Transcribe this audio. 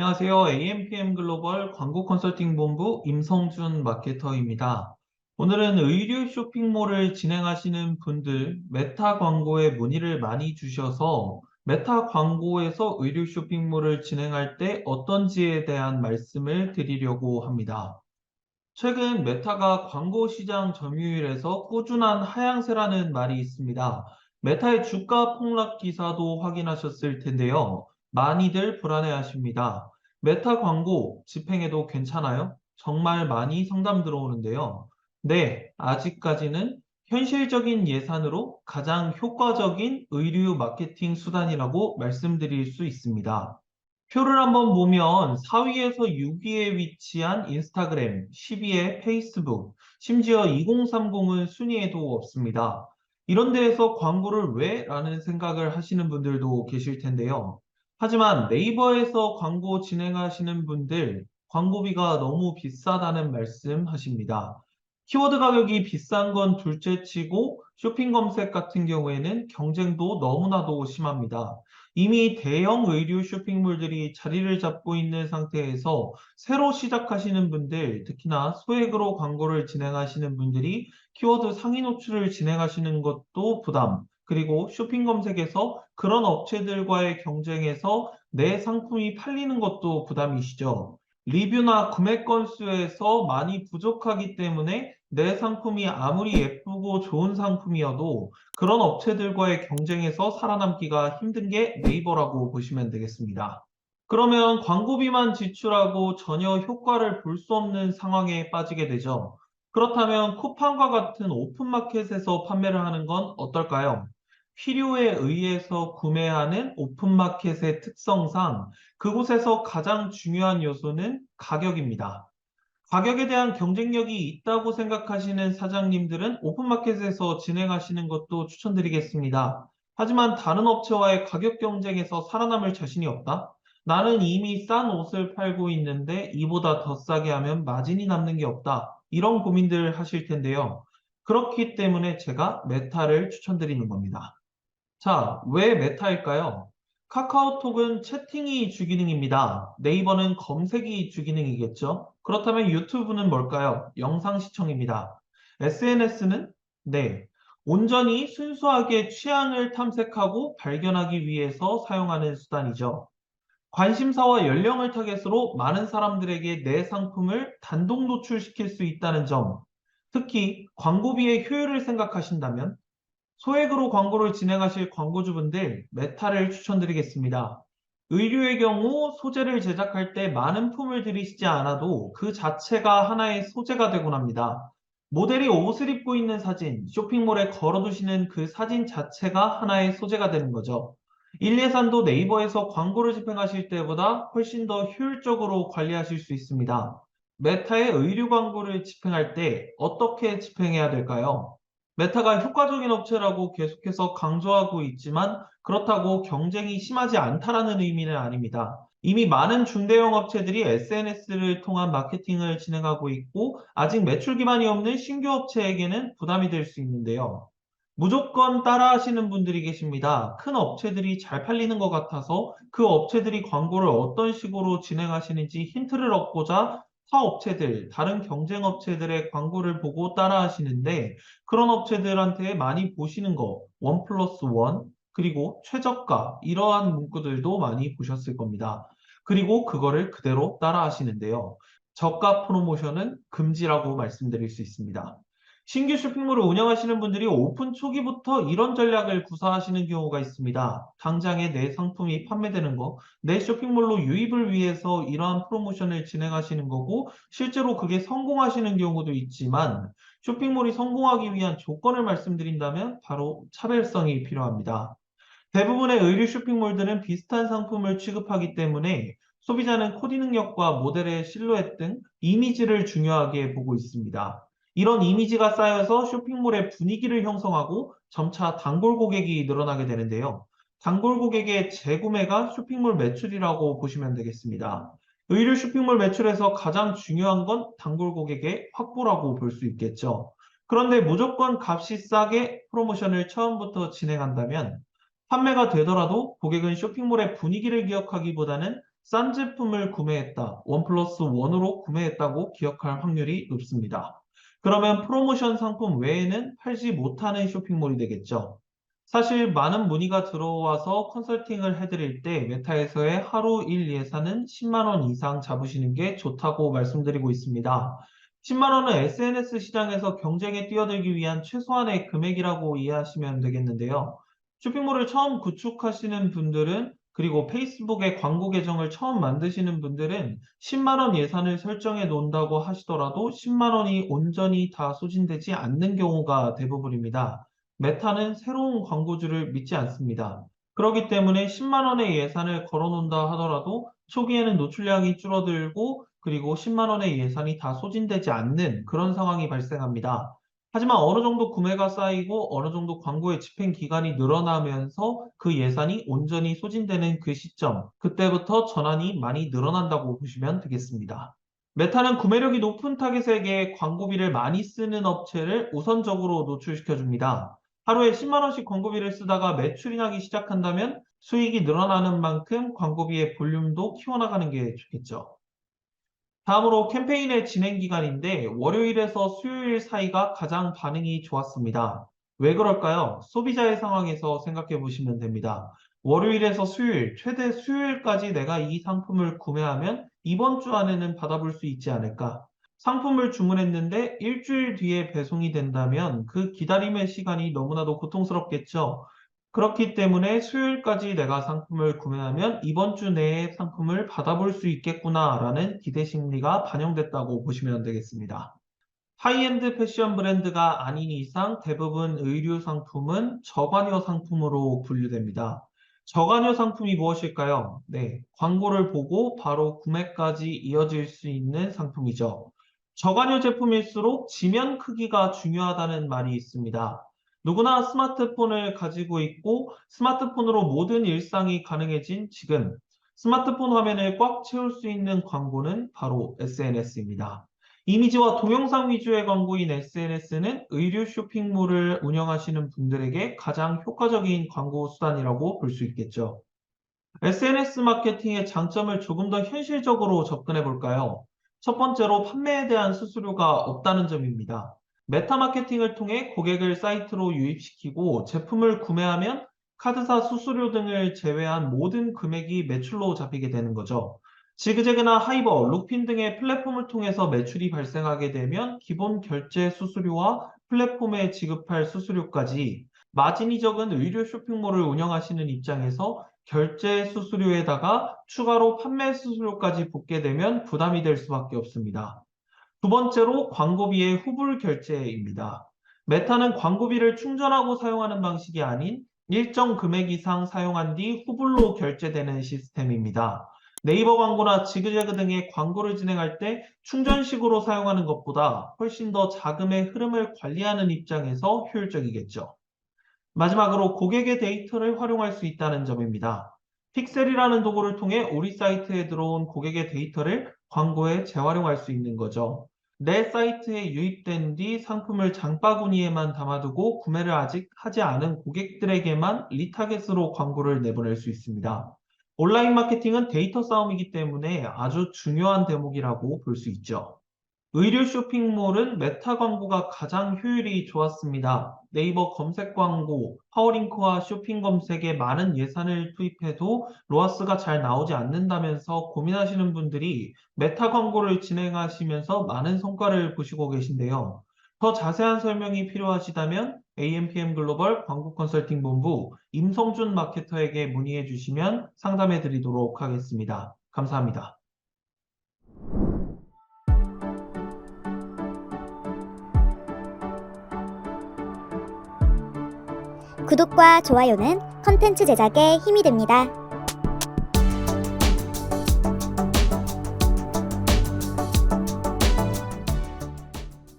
안녕하세요. AMPM 글로벌 광고 컨설팅 본부 임성준 마케터입니다. 오늘은 의류 쇼핑몰을 진행하시는 분들 메타 광고에 문의를 많이 주셔서 메타 광고에서 의류 쇼핑몰을 진행할 때 어떤지에 대한 말씀을 드리려고 합니다. 최근 메타가 광고 시장 점유율에서 꾸준한 하향세라는 말이 있습니다. 메타의 주가 폭락 기사도 확인하셨을 텐데요. 많이들 불안해하십니다. 메타 광고 집행해도 괜찮아요? 정말 많이 상담 들어오는데요. 네, 아직까지는 현실적인 예산으로 가장 효과적인 의류 마케팅 수단이라고 말씀드릴 수 있습니다. 표를 한번 보면 4위에서 6위에 위치한 인스타그램, 10위에 페이스북, 심지어 2030은 순위에도 없습니다. 이런 데에서 광고를 왜? 라는 생각을 하시는 분들도 계실 텐데요. 하지만 네이버에서 광고 진행하시는 분들, 광고비가 너무 비싸다는 말씀 하십니다. 키워드 가격이 비싼 건 둘째치고 쇼핑 검색 같은 경우에는 경쟁도 너무나도 심합니다. 이미 대형 의류 쇼핑몰들이 자리를 잡고 있는 상태에서 새로 시작하시는 분들, 특히나 소액으로 광고를 진행하시는 분들이 키워드 상위 노출을 진행하시는 것도 부담, 그리고 쇼핑 검색에서 그런 업체들과의 경쟁에서 내 상품이 팔리는 것도 부담이시죠. 리뷰나 구매 건수에서 많이 부족하기 때문에 내 상품이 아무리 예쁘고 좋은 상품이어도 그런 업체들과의 경쟁에서 살아남기가 힘든 게 네이버라고 보시면 되겠습니다. 그러면 광고비만 지출하고 전혀 효과를 볼 수 없는 상황에 빠지게 되죠. 그렇다면 쿠팡과 같은 오픈마켓에서 판매를 하는 건 어떨까요? 필요에 의해서 구매하는 오픈마켓의 특성상 그곳에서 가장 중요한 요소는 가격입니다. 가격에 대한 경쟁력이 있다고 생각하시는 사장님들은 오픈마켓에서 진행하시는 것도 추천드리겠습니다. 하지만 다른 업체와의 가격 경쟁에서 살아남을 자신이 없다? 나는 이미 싼 옷을 팔고 있는데 이보다 더 싸게 하면 마진이 남는 게 없다. 이런 고민들 하실 텐데요. 그렇기 때문에 제가 메타를 추천드리는 겁니다. 자, 왜 메타일까요? 카카오톡은 채팅이 주기능입니다. 네이버는 검색이 주기능이겠죠? 그렇다면 유튜브는 뭘까요? 영상 시청입니다. SNS는? 네. 온전히 순수하게 취향을 탐색하고 발견하기 위해서 사용하는 수단이죠. 관심사와 연령을 타겟으로 많은 사람들에게 내 상품을 단독 노출시킬 수 있다는 점, 특히 광고비의 효율을 생각하신다면 소액으로 광고를 진행하실 광고주분들 메타를 추천드리겠습니다. 의류의 경우 소재를 제작할 때 많은 품을 들이시지 않아도 그 자체가 하나의 소재가 되곤 합니다. 모델이 옷을 입고 있는 사진, 쇼핑몰에 걸어두시는 그 사진 자체가 하나의 소재가 되는 거죠. 일예산도 네이버에서 광고를 집행하실 때보다 훨씬 더 효율적으로 관리하실 수 있습니다. 메타의 의류 광고를 집행할 때 어떻게 집행해야 될까요? 메타가 효과적인 업체라고 계속해서 강조하고 있지만 그렇다고 경쟁이 심하지 않다라는 의미는 아닙니다. 이미 많은 중대형 업체들이 SNS를 통한 마케팅을 진행하고 있고 아직 매출 기반이 없는 신규 업체에게는 부담이 될 수 있는데요. 무조건 따라하시는 분들이 계십니다. 큰 업체들이 잘 팔리는 것 같아서 그 업체들이 광고를 어떤 식으로 진행하시는지 힌트를 얻고자 타 업체들, 다른 경쟁 업체들의 광고를 보고 따라하시는데 그런 업체들한테 많이 보시는 거, 원 플러스 원, 그리고 최저가, 이러한 문구들도 많이 보셨을 겁니다. 그리고 그거를 그대로 따라 하시는데요. 저가 프로모션은 금지라고 말씀드릴 수 있습니다. 신규 쇼핑몰을 운영하시는 분들이 오픈 초기부터 이런 전략을 구사하시는 경우가 있습니다. 당장에 내 상품이 판매되는 거, 내 쇼핑몰로 유입을 위해서 이러한 프로모션을 진행하시는 거고, 실제로 그게 성공하시는 경우도 있지만, 쇼핑몰이 성공하기 위한 조건을 말씀드린다면 바로 차별성이 필요합니다. 대부분의 의류 쇼핑몰들은 비슷한 상품을 취급하기 때문에 소비자는 코디 능력과 모델의 실루엣 등 이미지를 중요하게 보고 있습니다. 이런 이미지가 쌓여서 쇼핑몰의 분위기를 형성하고 점차 단골 고객이 늘어나게 되는데요. 단골 고객의 재구매가 쇼핑몰 매출이라고 보시면 되겠습니다. 의류 쇼핑몰 매출에서 가장 중요한 건 단골 고객의 확보라고 볼 수 있겠죠. 그런데 무조건 값이 싸게 프로모션을 처음부터 진행한다면 판매가 되더라도 고객은 쇼핑몰의 분위기를 기억하기보다는 싼 제품을 구매했다, 원 플러스 원으로 구매했다고 기억할 확률이 높습니다. 그러면 프로모션 상품 외에는 팔지 못하는 쇼핑몰이 되겠죠. 사실 많은 문의가 들어와서 컨설팅을 해드릴 때 메타에서의 하루 일 예산은 10만 원 이상 잡으시는 게 좋다고 말씀드리고 있습니다. 10만 원은 SNS 시장에서 경쟁에 뛰어들기 위한 최소한의 금액이라고 이해하시면 되겠는데요. 쇼핑몰을 처음 구축하시는 분들은 그리고 페이스북에 광고 계정을 처음 만드시는 분들은 10만 원 예산을 설정해 놓는다고 하시더라도 10만 원이 온전히 다 소진되지 않는 경우가 대부분입니다. 메타는 새로운 광고주를 믿지 않습니다. 그렇기 때문에 10만 원의 예산을 걸어 놓는다 하더라도 초기에는 노출량이 줄어들고 그리고 10만 원의 예산이 다 소진되지 않는 그런 상황이 발생합니다. 하지만 어느 정도 구매가 쌓이고 어느 정도 광고의 집행 기간이 늘어나면서 그 예산이 온전히 소진되는 그 시점, 그때부터 전환이 많이 늘어난다고 보시면 되겠습니다. 메타는 구매력이 높은 타깃에게 광고비를 많이 쓰는 업체를 우선적으로 노출시켜 줍니다. 하루에 10만 원씩 광고비를 쓰다가 매출이 나기 시작한다면 수익이 늘어나는 만큼 광고비의 볼륨도 키워나가는 게 좋겠죠. 다음으로 캠페인의 진행 기간인데 월요일에서 수요일 사이가 가장 반응이 좋았습니다. 왜 그럴까요? 소비자의 상황에서 생각해 보시면 됩니다. 월요일에서 수요일, 최대 수요일까지 내가 이 상품을 구매하면 이번 주 안에는 받아볼 수 있지 않을까? 상품을 주문했는데 일주일 뒤에 배송이 된다면 그 기다림의 시간이 너무나도 고통스럽겠죠. 그렇기 때문에 수요일까지 내가 상품을 구매하면 이번 주 내에 상품을 받아볼 수 있겠구나라는 기대 심리가 반영됐다고 보시면 되겠습니다. 하이엔드 패션 브랜드가 아닌 이상 대부분 의류 상품은 저관여 상품으로 분류됩니다. 저관여 상품이 무엇일까요? 네, 광고를 보고 바로 구매까지 이어질 수 있는 상품이죠. 저관여 제품일수록 지면 크기가 중요하다는 말이 있습니다. 누구나 스마트폰을 가지고 있고 스마트폰으로 모든 일상이 가능해진 지금 스마트폰 화면을 꽉 채울 수 있는 광고는 바로 SNS입니다. 이미지와 동영상 위주의 광고인 SNS는 의류 쇼핑몰을 운영하시는 분들에게 가장 효과적인 광고 수단이라고 볼 수 있겠죠. SNS 마케팅의 장점을 조금 더 현실적으로 접근해 볼까요? 첫 번째로 판매에 대한 수수료가 없다는 점입니다. 메타 마케팅을 통해 고객을 사이트로 유입시키고 제품을 구매하면 카드사 수수료 등을 제외한 모든 금액이 매출로 잡히게 되는 거죠. 지그재그나 하이버, 루핀 등의 플랫폼을 통해서 매출이 발생하게 되면 기본 결제 수수료와 플랫폼에 지급할 수수료까지 마진이 적은 의류 쇼핑몰을 운영하시는 입장에서 결제 수수료에다가 추가로 판매 수수료까지 붙게 되면 부담이 될 수밖에 없습니다. 두 번째로 광고비의 후불 결제입니다. 메타는 광고비를 충전하고 사용하는 방식이 아닌 일정 금액 이상 사용한 뒤 후불로 결제되는 시스템입니다. 네이버 광고나 지그재그 등의 광고를 진행할 때 충전식으로 사용하는 것보다 훨씬 더 자금의 흐름을 관리하는 입장에서 효율적이겠죠. 마지막으로 고객의 데이터를 활용할 수 있다는 점입니다. 픽셀이라는 도구를 통해 우리 사이트에 들어온 고객의 데이터를 광고에 재활용할 수 있는 거죠. 내 사이트에 유입된 뒤 상품을 장바구니에만 담아두고 구매를 아직 하지 않은 고객들에게만 리타겟으로 광고를 내보낼 수 있습니다. 온라인 마케팅은 데이터 싸움이기 때문에 아주 중요한 대목이라고 볼 수 있죠. 의류 쇼핑몰은 메타 광고가 가장 효율이 좋았습니다. 네이버 검색 광고, 파워링크와 쇼핑 검색에 많은 예산을 투입해도 로아스가 잘 나오지 않는다면서 고민하시는 분들이 메타 광고를 진행하시면서 많은 성과를 보시고 계신데요. 더 자세한 설명이 필요하시다면 AMPM 글로벌 광고 컨설팅 본부 임성준 마케터에게 문의해 주시면 상담해 드리도록 하겠습니다. 감사합니다. 구독과 좋아요는 컨텐츠 제작에 힘이 됩니다.